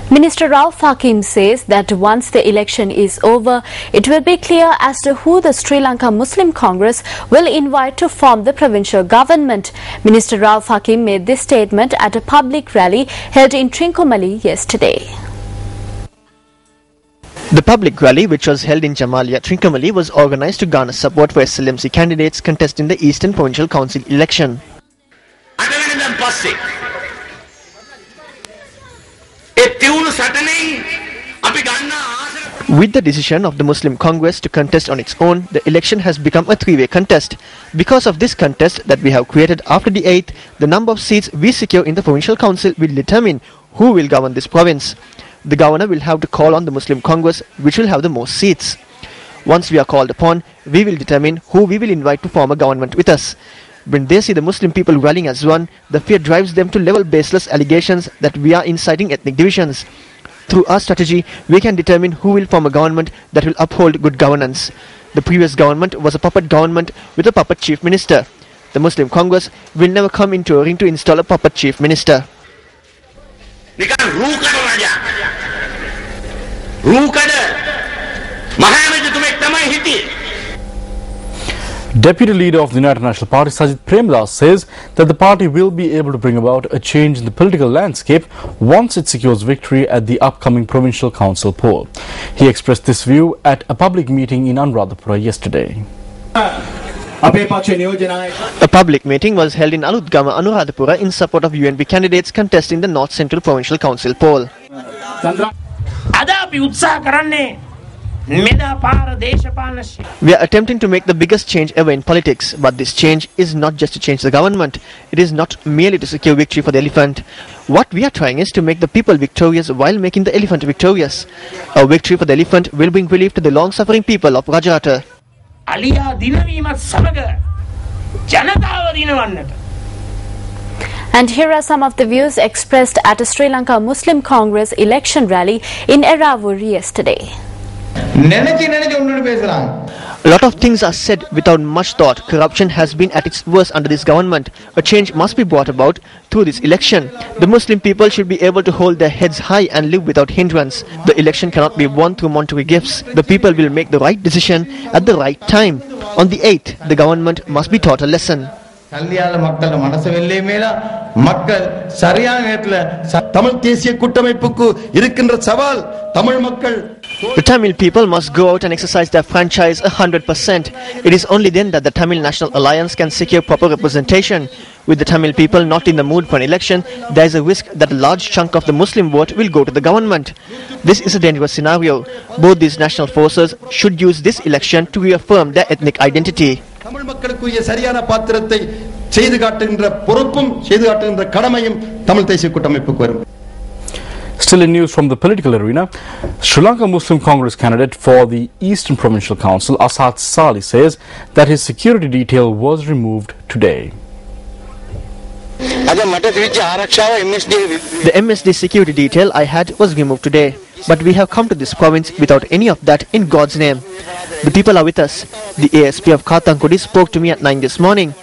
Minister Rauf Hakim says that once the election is over, it will be clear as to who the Sri Lanka Muslim Congress will invite to form the provincial government. Minister Rauf Hakim made this statement at a public rally held in Trincomalee yesterday. The public rally, which was held in Jamalia, Trincomalee, was organised to garner support for SLMC candidates contesting the Eastern Provincial Council election. With the decision of the Muslim Congress to contest on its own, the election has become a three-way contest. Because of this contest that we have created after the 8th, the number of seats we secure in the Provincial Council will determine who will govern this province. The governor will have to call on the Muslim Congress, which will have the most seats. Once we are called upon, we will determine who we will invite to form a government with us. When they see the Muslim people rallying as one, the fear drives them to level baseless allegations that we are inciting ethnic divisions. Through our strategy, we can determine who will form a government that will uphold good governance. The previous government was a puppet government with a puppet chief minister. The Muslim Congress will never come into a ring to install a puppet chief minister. Deputy Leader of the United National Party, Sajid Premdas, says that the party will be able to bring about a change in the political landscape once it secures victory at the upcoming Provincial Council poll. He expressed this view at a public meeting in Anuradhapura yesterday. A public meeting was held in Alutgama, Anuradhapura in support of UNP candidates contesting the North Central Provincial Council poll. We are attempting to make the biggest change ever in politics, but this change is not just to change the government. It is not merely to secure victory for the elephant. What we are trying is to make the people victorious while making the elephant victorious. A victory for the elephant will bring relief to the long-suffering people of Rajata. And here are some of the views expressed at a Sri Lanka Muslim Congress election rally in Eravur yesterday. A lot of things are said without much thought. Corruption has been at its worst under this government. A change must be brought about through this election. The Muslim people should be able to hold their heads high and live without hindrance. The election cannot be won through monetary gifts. The people will make the right decision at the right time. On the 8th, the government must be taught a lesson. The Tamil people must go out and exercise their franchise 100%. It is only then that the Tamil National Alliance can secure proper representation. With the Tamil people not in the mood for an election, there is a risk that a large chunk of the Muslim vote will go to the government. This is a dangerous scenario. Both these national forces should use this election to reaffirm their ethnic identity. Still in news from the political arena, Sri Lanka Muslim Congress candidate for the Eastern Provincial Council, Azad Sali, says that his security detail was removed today. The MSD security detail I had was removed today. But we have come to this province without any of that in God's name. The people are with us. The ASP of Kathankudi spoke to me at 9 this morning.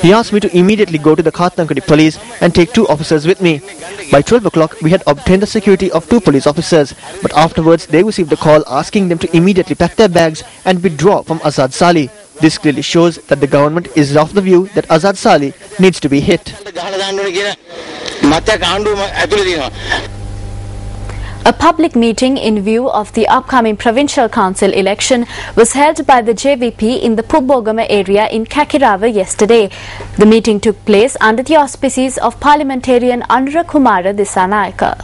He asked me to immediately go to the Kathankudi police and take 2 officers with me. By 12 o'clock, we had obtained the security of 2 police officers, but afterwards they received a call asking them to immediately pack their bags and withdraw from Azad Sali. This clearly shows that the government is of the view that Azad Sali needs to be hit. A public meeting in view of the upcoming Provincial Council election was held by the JVP in the Pubbogama area in Kakirava yesterday. The meeting took place under the auspices of parliamentarian Anura Kumara Disanayaka.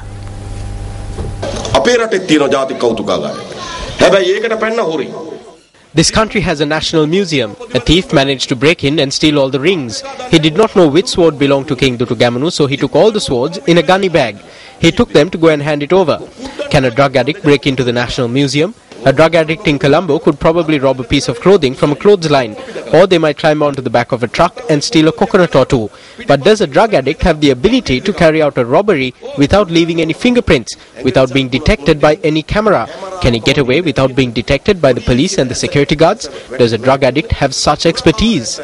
This country has a national museum. A thief managed to break in and steal all the rings. He did not know which sword belonged to King Dutugamanu, so he took all the swords in a gunny bag. He took them to go and hand it over. Can a drug addict break into the National Museum? A drug addict in Colombo could probably rob a piece of clothing from a clothesline, or they might climb onto the back of a truck and steal a coconut or 2. But does a drug addict have the ability to carry out a robbery without leaving any fingerprints, without being detected by any camera? Can he get away without being detected by the police and the security guards? Does a drug addict have such expertise?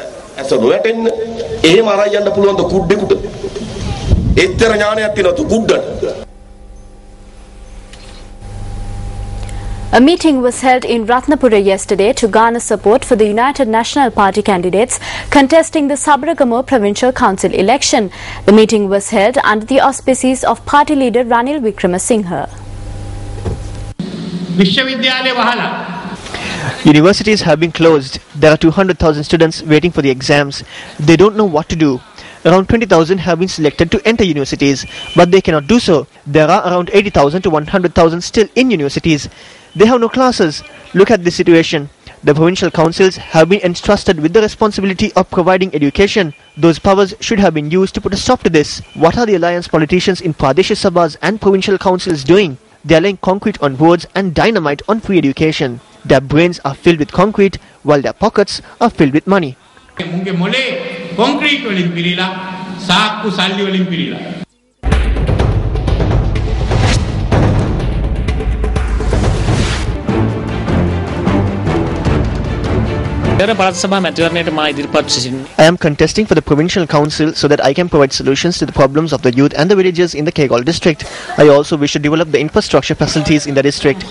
A meeting was held in Ratnapura yesterday to garner support for the United National Party candidates contesting the Sabaragamuwa Provincial Council election. The meeting was held under the auspices of party leader Ranil Wickramasinghe. Universities have been closed. There are 200,000 students waiting for the exams. They don't know what to do. Around 20,000 have been selected to enter universities, but they cannot do so. There are around 80,000 to 100,000 still in universities. They have no classes. Look at this situation. The provincial councils have been entrusted with the responsibility of providing education. Those powers should have been used to put a stop to this. What are the alliance politicians in Pradesh Sabhas and provincial councils doing? They are laying concrete on roads and dynamite on free education. Their brains are filled with concrete while their pockets are filled with money. I am contesting for the provincial council so that I can provide solutions to the problems of the youth and the villagers in the Kegal district. I also wish to develop the infrastructure facilities in the district.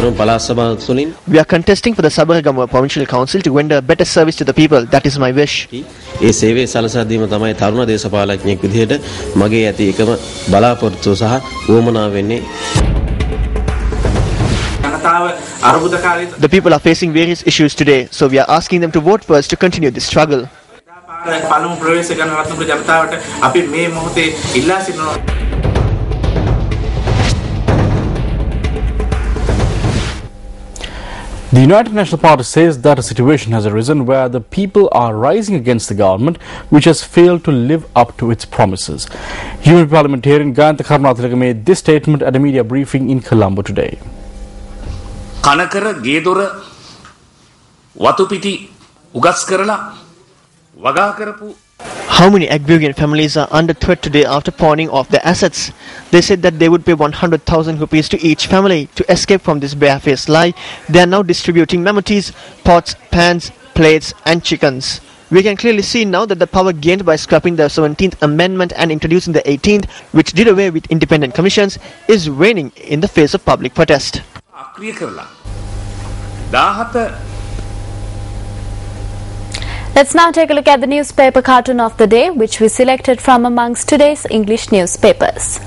We are contesting for the Sabaragamuwa Provincial Council to render better service to the people. That is my wish. The people are facing various issues today, so we are asking them to vote for us to continue this struggle. The United National Party says that a situation has arisen where the people are rising against the government, which has failed to live up to its promises. UNP parliamentarian Gayantha Karunathilaka made this statement at a media briefing in Colombo today. Kanakara Gedora Watupiti Ugaskarala Wagakarapu. How many Agrarian families are under threat today after pawning off their assets? They said that they would pay 100,000 rupees to each family to escape from this barefaced lie. They are now distributing memories, pots, pans, plates and chickens. We can clearly see now that the power gained by scrapping the 17th Amendment and introducing the 18th, which did away with independent commissions, is waning in the face of public protest. Let's now take a look at the newspaper cartoon of the day, which we selected from amongst today's English newspapers.